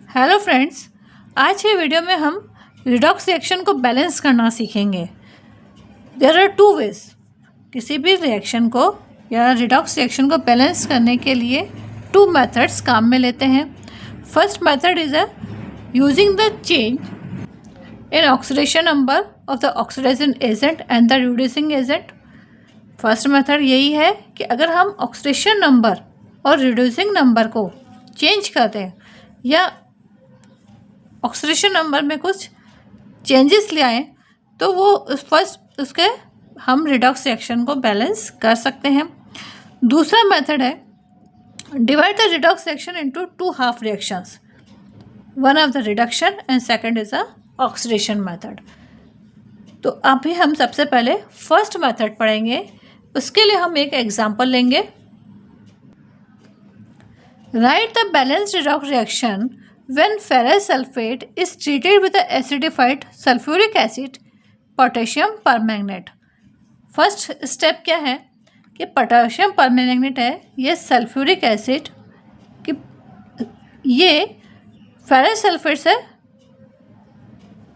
Hello friends, आज के video में हम रिडॉक्स रिएक्शन को बैलेंस करना सीखेंगे। There are two ways. किसी भी रिएक्शन को या रिडॉक्स रिएक्शन को बैलेंस करने के लिए टू मेथड्स काम में लेते हैं। First method is using the change in oxidation number of the oxidising agent and the reducing agent. First method यही है कि अगर हम ऑक्सीडेशन नंबर और रिड्यूसिंग नंबर को चेंज कर दें या ऑक्सीडेशन नंबर में कुछ चेंजेस ले आए तो वो उसके हम रिडॉक्स रिएक्शन को बैलेंस कर सकते हैं। दूसरा मेथड है divide the redox reaction into two half reactions, one of the reduction and second is a oxidation method. तो अभी हम सबसे पहले फर्स्ट मेथड पढ़ेंगे। उसके लिए हम एक एग्जांपल लेंगे। Right the balanced redox reaction when ferrous sulfate is treated with the acidified sulfuric acid potassium permanganate। First step क्या है कि पोटेशियम परमैंगनेट है, ये सल्फ्यूरिक एसिड कि ये फेरस सल्फेट से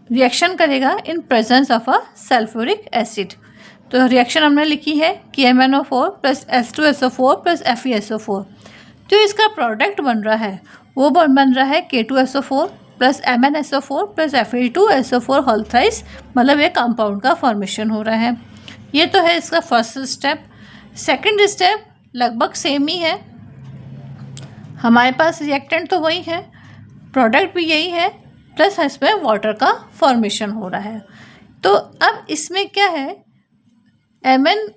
रिएक्शन करेगा in presence of a sulphuric acid. तो रिएक्शन हमने लिखी है कि MnO4 plus H2SO4 plus FeSO4। जो इसका प्रोडक्ट बन रहा है वो बन रहा है K2SO4 plus MnSO4 plus Fe2SO4 whole thrice, मतलब ये कंपाउंड का फॉर्मेशन हो रहा है। ये तो है इसका फर्स्ट स्टेप। सेकंड स्टेप लगभग सेम ही है, हमारे पास रिएक्टेंट तो वही है, प्रोडक्ट भी यही है, प्लस इसमें वाटर का फॉर्मेशन हो रहा है। तो अब इसमें क्या है, Mn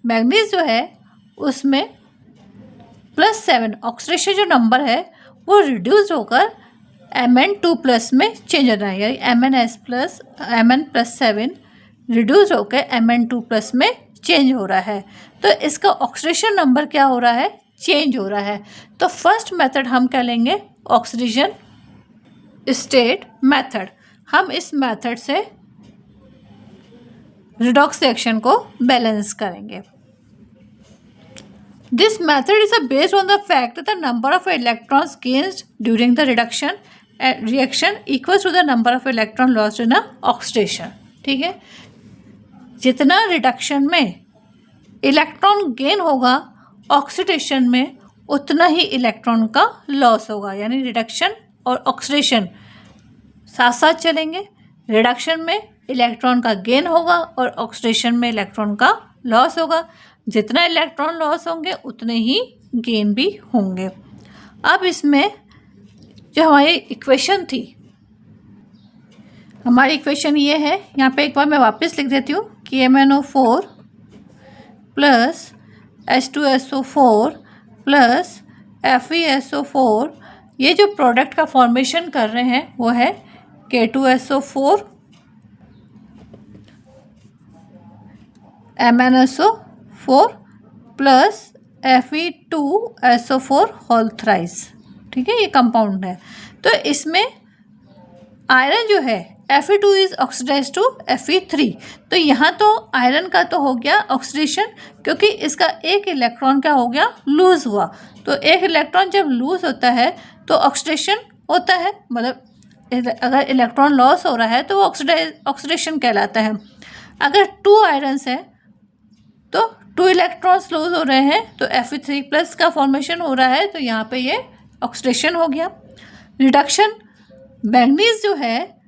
मैग्नीज जो है उसमें +7 ऑक्सीडेशन जो नंबर है वो रिड्यूस होकर Mn2 प्लस में चेंज हो रहा है, यानी Mn+7 रिड्यूस होकर Mn2 प्लस में चेंज हो रहा है। तो इसका ऑक्सीडेशन नंबर क्या हो रहा है, चेंज हो रहा है। तो फर्स्ट मेथड हम क्या लेंगे, ऑक्सीडेशन स्टेट मेथड। हम इस मेथड से रिडॉक्स रिएक्शन को बैलेंस करेंगे। This method is based on the fact that the number of electrons gained during the reaction equals to the number of electron lost in a oxidation। ठीक है, जितना reduction में electron gain होगा oxidation में उतना ही electron का loss होगा, यानी रिडक्शन और ऑक्सीडेशन साथ साथ चलेंगे। रिडक्शन में इलेक्ट्रॉन का गेन होगा और ऑक्सीडेशन में इलेक्ट्रॉन का लॉस होगा। जितना इलेक्ट्रॉन लॉस होंगे उतने ही गेन भी होंगे। अब इसमें जो हमारी इक्वेशन थी, हमारी इक्वेशन ये है, यहाँ पे एक बार मैं वापस लिख देती हूँ कि MnO4 plus H2SO4 plus FeSO4, ये जो प्रोडक्ट का फॉर्मेशन कर रहे हैं वो है K2SO4 MnSO4 plus Fe2SO4 whole thrice. ठीक है, ये कंपाउंड है। तो इसमें आयरन जो है Fe2 is oxidise to Fe3। तो यहाँ तो आयरन का तो हो गया ऑक्सीडेशन, क्योंकि इसका एक इलेक्ट्रॉन क्या हो गया, लूज हुआ। तो एक इलेक्ट्रॉन जब लूज होता है तो ऑक्सीडेशन होता है, मतलब अगर इलेक्ट्रॉन लॉस हो रहा है तो वो ऑक्सीडेशन कहलाता है। अगर 2 आयरन्स है तो 2 इलेक्ट्रॉन्स लूज हो रहे हैं तो Fe3 प्लस का फॉर्मेशन हो रहा है, तो यहाँ पे ये ऑक्सीडेशन हो गया। रिडक्शन मैग्नीज जो है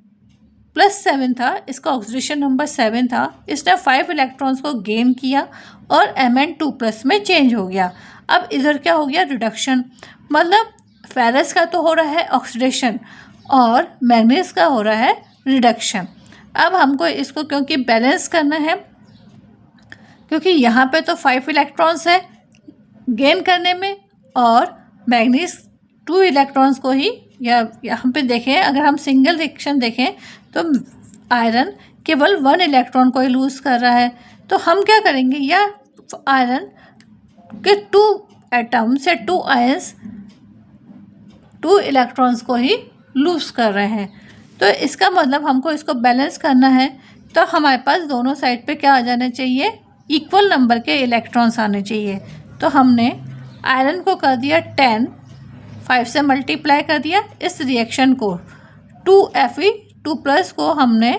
+7 था, इसका ऑक्सीडेशन नंबर 7 था, इसने 5 इलेक्ट्रॉन्स को गेन किया और Mn2 प्लस में चेंज हो गया। अब इधर क्या हो गया, रिडक्शन, मतलब फेरस का तो हो रहा है ऑक्सीडेशन और मैग्नीज का हो रहा है रिडक्शन। अब हमको इसको क्योंकि बैलेंस करना है, क्योंकि यहाँ पे तो 5 इलेक्ट्रॉन्स है गेन करने में और मैग्नीज 2 इलेक्ट्रॉन्स को ही, या यहाँ पे देखें अगर हम सिंगल रिएक्शन देखें तो आयरन केवल 1 इलेक्ट्रॉन को ही लूज़ कर रहा है। तो हम क्या करेंगे, या आयरन के 2 एटम से 2 आयंस 2 इलेक्ट्रॉन्स को ही लूज़ कर रहे हैं। तो इसका मतलब हमको इसको बैलेंस करना है, तो हमारे पास दोनों साइड पे क्या आ जाना चाहिए, इक्वल नंबर के इलेक्ट्रॉन्स आने चाहिए। तो हमने आयरन को कर दिया 10, 5 से मल्टीप्लाई कर दिया। इस रिएक्शन को 2Fe2+ को हमने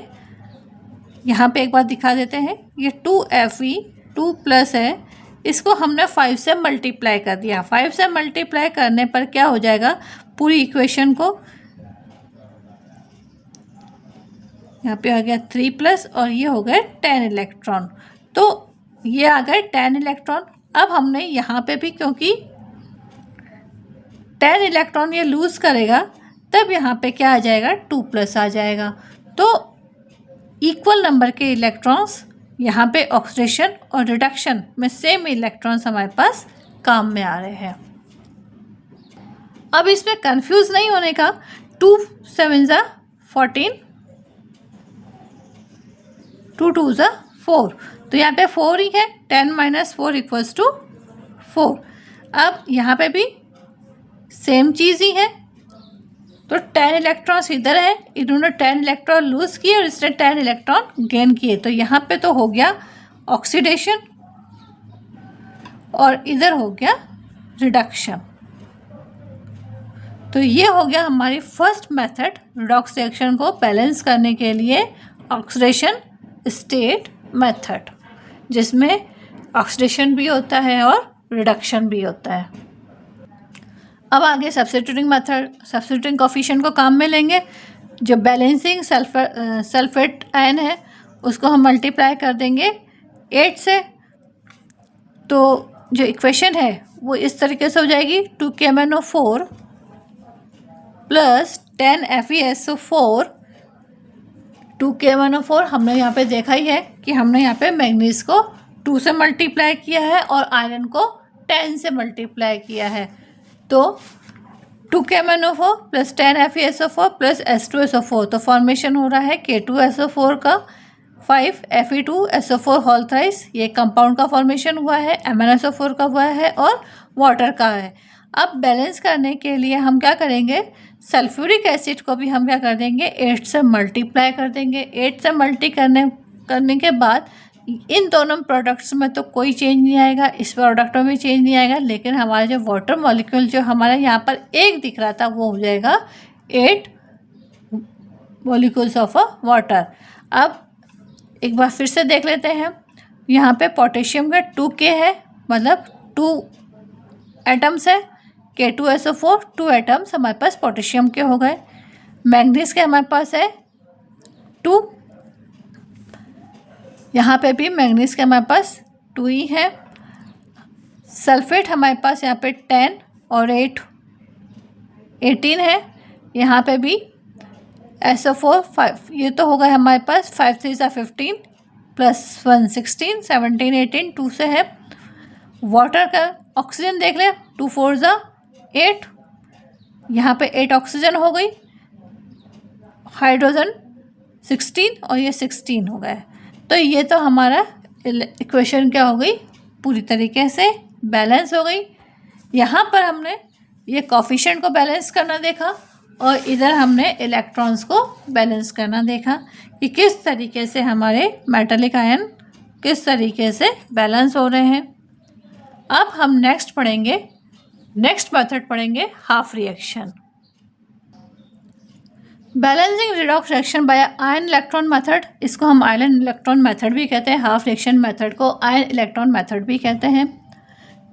यहाँ पे एक बार दिखा देते हैं, ये 2Fe2+ है, इसको हमने 5 से मल्टीप्लाई कर दिया। 5 से मल्टीप्लाई करने पर क्या हो जाएगा, पूरी इक्वेशन को यहाँ पे आ गया 3+ और ये हो गए 10 इलेक्ट्रॉन। तो ये आ गए 10 इलेक्ट्रॉन। अब हमने यहाँ पे भी, क्योंकि 10 इलेक्ट्रॉन ये लूज़ करेगा, तब यहाँ पे क्या आ जाएगा, 2+ आ जाएगा। तो इक्वल नंबर के इलेक्ट्रॉन्स यहाँ पे ऑक्सीडेशन और रिडक्शन में सेम इलेक्ट्रॉन्स हमारे पास काम में आ रहे हैं। अब इसमें कंफ्यूज नहीं होने का, 2 7 ज़ा 14, 2 2 ज़ा 4, तो यहाँ पे 4 ही है, 10 - 4 = 4। अब यहाँ पे भी सेम चीज़ ही है, तो 10 इलेक्ट्रॉन्स इधर है, इन्होंने 10 इलेक्ट्रॉन लूज़ किए और इसने 10 इलेक्ट्रॉन गेन किए, तो यहाँ पे तो हो गया ऑक्सीडेशन और इधर हो गया रिडक्शन। तो ये हो गया हमारी फर्स्ट मेथड रिडॉक्स रिएक्शन को बैलेंस करने के लिए, ऑक्सीडेशन स्टेट मेथड, जिसमें ऑक्सीडेशन भी होता है और रिडक्शन भी होता है। अब आगे सब्स्टिट्यूटिंग मेथड, सब्स्टिट्यूटिंग कोफिशिएंट को काम में लेंगे। जो बैलेंसिंग सल्फेट आयन है उसको हम मल्टीप्लाई कर देंगे 8 से, तो जो इक्वेशन है वो इस तरीके से हो जाएगी, 2KMnO4 + 10FeSO4। 2KMnO4 हमने यहाँ पे देखा ही है कि हमने यहाँ पे मैंगनीज को 2 से मल्टीप्लाई किया है और आयरन को 10 से मल्टीप्लाई किया है, तो 2KMnO4 + 10FeSO4 + H2SO4, तो फॉर्मेशन हो रहा है K2SO4 का 5Fe2SO4 होल थ्राइस, ये कंपाउंड का फॉर्मेशन हुआ है, MnSO4 का हुआ है और वाटर का है। अब बैलेंस करने के लिए हम क्या करेंगे, सल्फ्यूरिक एसिड को भी हम क्या कर देंगे, 8 से मल्टीप्लाई कर देंगे। 8 से मल्टी करने के बाद इन दोनों प्रोडक्ट्स में तो कोई चेंज नहीं आएगा, इस प्रोडक्ट में भी चेंज नहीं आएगा, लेकिन हमारा जो वाटर मॉलिक्यूल जो हमारा यहाँ पर 1 दिख रहा था वो हो जाएगा 8 मॉलिक्यूल्स ऑफ अ वाटर। अब एक बार फिर से देख लेते हैं, यहाँ पे पोटेशियम का 2K है, मतलब 2 एटम्स है, K2SO4 2 एटम्स हमारे पास पोटेशियम के हो गए। मैंगनीज के हमारे पास है 2, यहाँ पे भी मैंगनीज के हमारे पास 2 ही है। सल्फेट हमारे पास यहाँ पे 10 और 8 18 है, यहाँ पे भी SO4 5, ये तो होगा हमारे पास 5 3 = 15 + 1 16 17 18 2 से है। वाटर का ऑक्सीजन देख लें, 2 4 = 8, यहाँ पे 8 ऑक्सीजन हो गई, हाइड्रोजन 16 और ये 16 हो गए। तो ये तो हमारा इक्वेशन क्या हो गई, पूरी तरीके से बैलेंस हो गई। यहाँ पर हमने ये कोफिशिएंट को बैलेंस करना देखा और इधर हमने इलेक्ट्रॉन्स को बैलेंस करना देखा कि किस तरीके से हमारे मेटालिक आयन किस तरीके से बैलेंस हो रहे हैं। अब हम नेक्स्ट मेथड पढ़ेंगे half reaction. Balancing redox reaction by ion electron method, इसको हम आयन इलेक्ट्रॉन मेथड भी कहते हैं, हाफ रिएक्शन मेथड को आयन इलेक्ट्रॉन मेथड भी कहते हैं।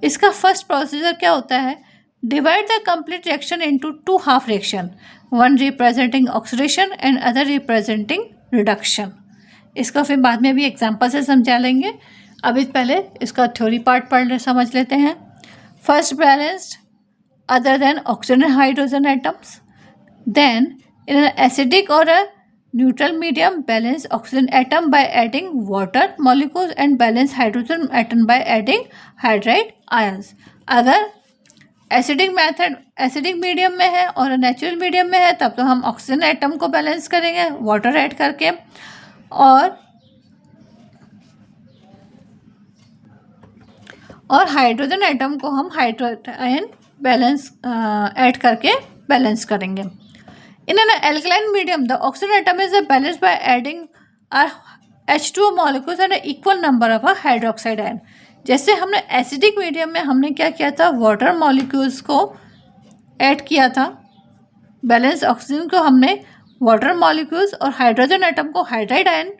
इसका फर्स्ट प्रोसीजर क्या होता है, divide the complete reaction into 2 half reaction, one representing oxidation and other representing reduction. इसको फिर बाद में भी एग्जाम्पल से समझा लेंगे, अभी पहले इसका थ्योरी पार्ट समझ लेते हैं। First balanced other then oxygen and hydrogen atoms, then in an acidic or a neutral medium, balance oxygen atom by adding water molecules and balance hydrogen atom by adding hydride ions। अगर acidic medium में है और natural medium में है तब तो हम oxygen atom को बैलेंस करेंगे वाटर ऐड करके, और हाइड्रोजन एटम को हम हाइड्राइड आयन बैलेंस ऐड करके बैलेंस करेंगे। In an alkaline medium, the oxygen atom is balanced by adding H2O molecules and an equal number of hydroxide ion। जैसे हमने एसिडिक मीडियम में हमने क्या किया था, वाटर मॉलिक्यूल्स को ऐड किया था, बैलेंस ऑक्सीजन को हमने वाटर मॉलिक्यूल्स और हाइड्रोजन एटम को हाइड्राइड आयन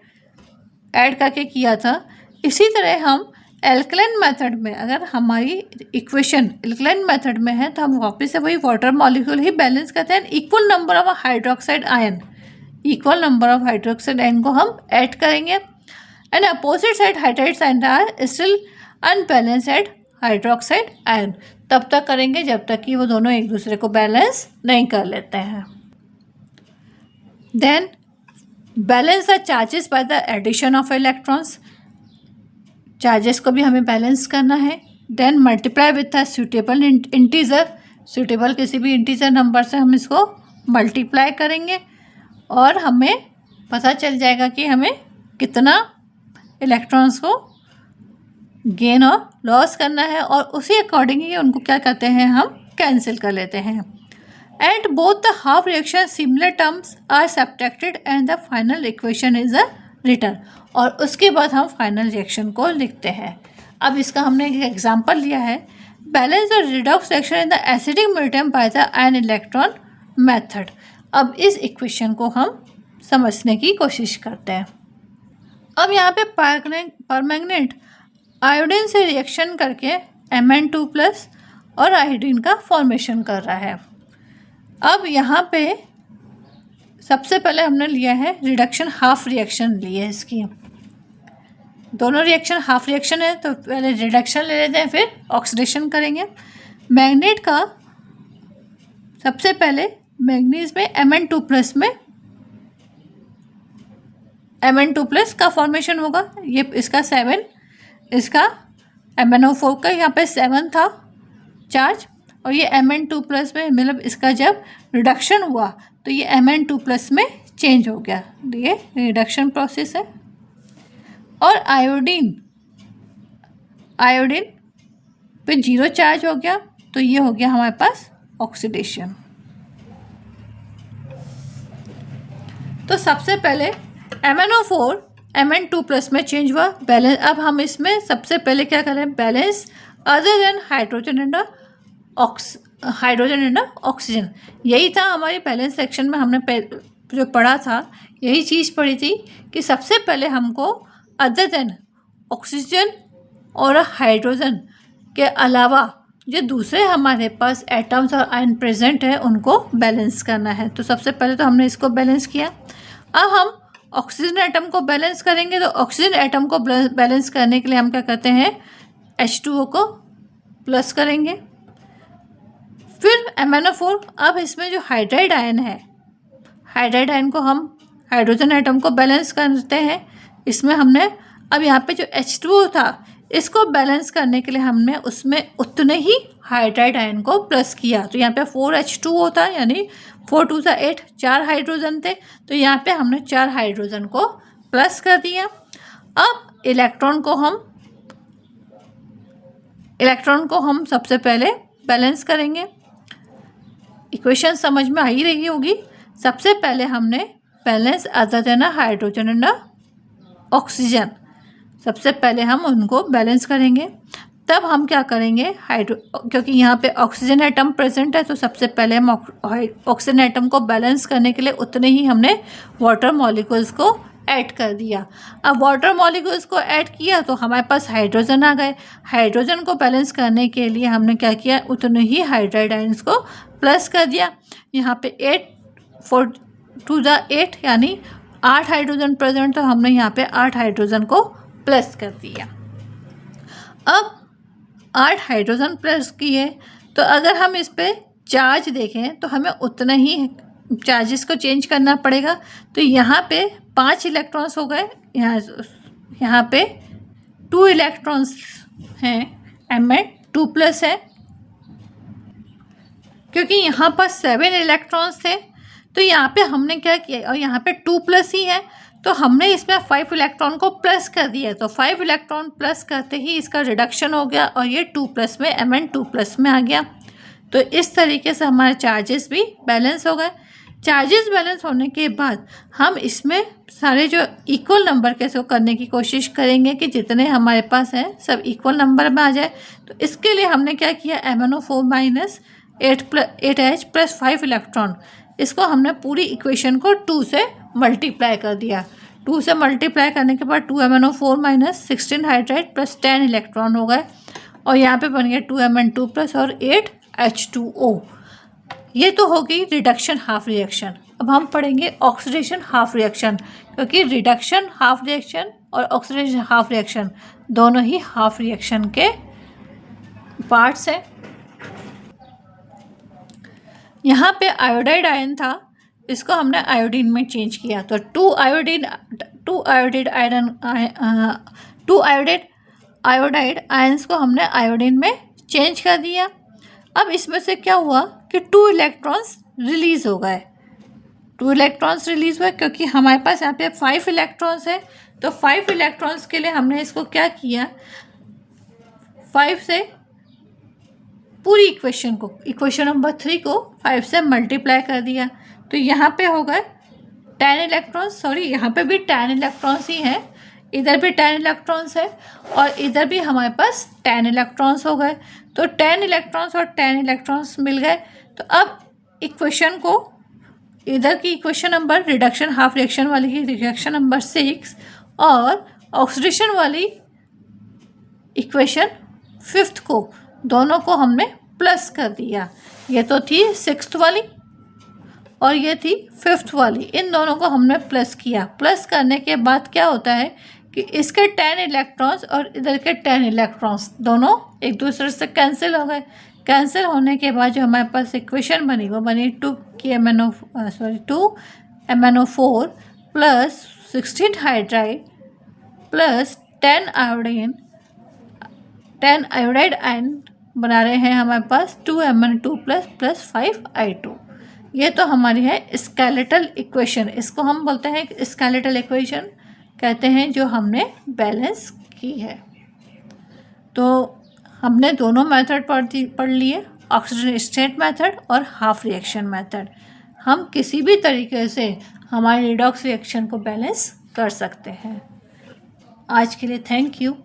ऐड करके किया था। इसी तरह हम एल्कलाइन मेथड में, अगर हमारी इक्वेशन एल्कलाइन मेथड में है तो हम वापस से वही वाटर मॉलिक्यूल ही बैलेंस करते हैं। Equal number of hydroxide ion, equal number of hydroxide ion को हम ऐड करेंगे। And opposite side hydride ion are still unbalance at hydroxide ion. तब तक करेंगे जब तक कि वो दोनों एक दूसरे को बैलेंस नहीं कर लेते हैं। Then balance the charges by the addition of electrons, charges को भी हमें बैलेंस करना है। Then multiply with a suitable integer, suitable किसी भी इंटीजर नंबर से हम इसको मल्टीप्लाई करेंगे और हमें पता चल जाएगा कि हमें कितना इलेक्ट्रॉन्स को गेन और लॉस करना है, और उसी अकॉर्डिंगली उनको क्या करते हैं, हम कैंसिल कर लेते हैं। And both the half reaction similar terms are subtracted and the final equation is a return, और उसके बाद हम फाइनल रिएक्शन को लिखते हैं। अब इसका हमने एक एग्जांपल लिया है, balance the redox reaction in the acidic medium by the ion electron method. अब इस इक्वेशन को हम समझने की कोशिश करते हैं। अब यहाँ पे परमैंगनेट आयोडीन से रिएक्शन करके Mn2+ और आयोडीन का फॉर्मेशन कर रहा है। अब यहाँ पे सबसे पहले हमने लिया है रिडक्शन, हाफ रिएक्शन ली है इसकी। दोनों रिएक्शन हाफ रिएक्शन है तो पहले रिडक्शन ले लेते हैं, फिर ऑक्सीडेशन करेंगे। मैग्नेट का सबसे पहले मैग्नीज में Mn2+ में Mn2+ का फॉर्मेशन होगा। ये इसका 7, इसका MnO4 का यहाँ पे 7 था चार्ज, और ये Mn2+ में, मतलब इसका जब रिडक्शन हुआ तो ये Mn2+ में चेंज हो गया, ये रिडक्शन प्रोसेस है। और आयोडीन पे 0 चार्ज हो गया तो ये हो गया हमारे पास ऑक्सीडेशन। तो सबसे पहले MnO4 Mn2+ में चेंज हुआ, बैलेंस। अब हम इसमें सबसे पहले क्या करें, balance other than hydrogen and oxygen. यही था हमारी बैलेंस सेक्शन में हमने जो पढ़ा था, यही चीज़ पढ़ी थी कि सबसे पहले हमको अदर देन ऑक्सीजन और हाइड्रोजन के अलावा जो दूसरे हमारे पास एटम्स और आयन प्रेजेंट है उनको बैलेंस करना है। तो सबसे पहले तो हमने इसको बैलेंस किया। अब हम ऑक्सीजन एटम को बैलेंस करेंगे, तो ऑक्सीजन एटम को बैलेंस करने के लिए हम क्या करते हैं, H2O को प्लस करेंगे, फिर MnO4। अब इसमें जो हाइड्राइड आयन है, हाइड्राइड आयन को हम हाइड्रोजन एटम को बैलेंस करते हैं। इसमें हमने अब यहाँ पे जो H2O था इसको बैलेंस करने के लिए हमने उसमें उतने ही हाइड्राइड आयन को प्लस किया। तो यहाँ पे 4H2O था, यानी 4 2 8, 4 हाइड्रोजन थे, तो यहाँ पे हमने 4 हाइड्रोजन को प्लस कर दिया। अब इलेक्ट्रॉन को हम सबसे पहले बैलेंस करेंगे। इक्वेशन समझ में आ ही रही होगी। सबसे पहले हमने balance other than hydrogen and oxygen, सबसे पहले हम उनको बैलेंस करेंगे। तब हम क्या करेंगे, क्योंकि यहाँ पे ऑक्सीजन एटम प्रेजेंट है तो सबसे पहले हम ऑक्सीजन एटम को बैलेंस करने के लिए उतने ही हमने वाटर मॉलिक्यूल्स को ऐड कर दिया। अब वाटर मॉलिक्यूल्स को ऐड किया तो हमारे पास हाइड्रोजन आ गए। हाइड्रोजन को बैलेंस करने के लिए हमने क्या किया, उतने ही हाइड्राइड आयंस को प्लस कर दिया। यहाँ पे 8 4 2 8 यानी 8 हाइड्रोजन प्रेजेंट, तो हमने यहाँ पे 8 हाइड्रोजन को प्लस कर दिया। अब 8 हाइड्रोजन प्लस किए तो अगर हम इस पे चार्ज देखें तो हमें उतना ही चार्जेस को चेंज करना पड़ेगा। तो यहाँ पे 5 इलेक्ट्रॉन्स हो गए, यहाँ पे 2 इलेक्ट्रॉन्स हैं, Mn2+ है। क्योंकि यहाँ पर 7 इलेक्ट्रॉन्स थे तो यहाँ पे हमने क्या किया, और यहाँ पे 2+ ही है तो हमने इसमें 5 इलेक्ट्रॉन को प्लस कर दिया। तो 5 इलेक्ट्रॉन प्लस करते ही इसका रिडक्शन हो गया और ये 2+ में Mn2+ में आ गया। तो इस तरीके से हमारे चार्जेस भी बैलेंस हो गए। चार्जेस बैलेंस होने के बाद हम इसमें सारे जो इक्वल नंबर के इसको करने की कोशिश करेंगे कि जितने हमारे पास हैं सब इक्वल नंबर में आ जाए। तो इसके लिए हमने क्या किया, MnO4- 8H प्लस 5 इलेक्ट्रॉन, इसको हमने पूरी इक्वेशन को 2 से मल्टीप्लाई कर दिया। 2 से मल्टीप्लाई करने के बाद 2MnO4 minus 16 hydride plus 10 electron हो गए और यहाँ पे बन गया 2Mn2 प्लस और 8H2O। ये तो हो गई रिडक्शन हाफ रिएक्शन। अब हम पढ़ेंगे ऑक्सीडेशन हाफ रिएक्शन, क्योंकि रिडक्शन हाफ रिएक्शन और ऑक्सीडेशन हाफ रिएक्शन दोनों ही हाफ रिएक्शन के पार्ट्स हैं। यहाँ पे आयोडाइड आयन था, इसको हमने आयोडीन में चेंज किया, तो टू आयोडाइड आयंस को हमने आयोडीन में चेंज कर दिया। अब इसमें से क्या हुआ कि 2 इलेक्ट्रॉन्स रिलीज़ हो गए। 2 इलेक्ट्रॉन्स रिलीज़ हुए क्योंकि हमारे पास यहाँ पे 5 इलेक्ट्रॉन्स है, तो 5 इलेक्ट्रॉन्स के लिए हमने इसको क्या किया, 5 से पूरी इक्वेशन नंबर 3 को 5 से मल्टीप्लाई कर दिया। तो यहाँ पे हो गए 10 इलेक्ट्रॉन्स, यहाँ पे भी 10 इलेक्ट्रॉन्स ही हैं, इधर भी 10 इलेक्ट्रॉन्स है और इधर भी हमारे पास 10 इलेक्ट्रॉन्स हो गए। तो 10 इलेक्ट्रॉन्स और 10 इलेक्ट्रॉन्स मिल गए। तो अब इक्वेशन को, इधर की equation number reduction half reaction वाली की रिएक्शन नंबर 6 और ऑक्सीडेशन वाली इक्वेशन 5th को, दोनों को हमने प्लस कर दिया। ये तो थी 6th वाली और ये थी 5th वाली, इन दोनों को हमने प्लस किया। प्लस करने के बाद क्या होता है कि इसके 10 इलेक्ट्रॉन्स और इधर के 10 इलेक्ट्रॉन्स दोनों एक दूसरे से कैंसिल हो गए। कैंसिल होने के बाद जो हमारे पास इक्वेशन बनी वो बनी 2MnO4 plus 16 hydride plus 10 iodide ion बना रहे हैं हमारे पास 2Mn2 प्लस 5I2। ये तो हमारी है स्केलेटल इक्वेशन, इसको हम बोलते हैं स्केलेटल इक्वेशन कहते हैं, जो हमने बैलेंस की है। तो हमने दोनों मेथड पढ़ लिए, ऑक्सीजन स्टेट मेथड और हाफ रिएक्शन मेथड। हम किसी भी तरीके से हमारे रिडॉक्स रिएक्शन को बैलेंस कर सकते हैं। आज के लिए थैंक यू।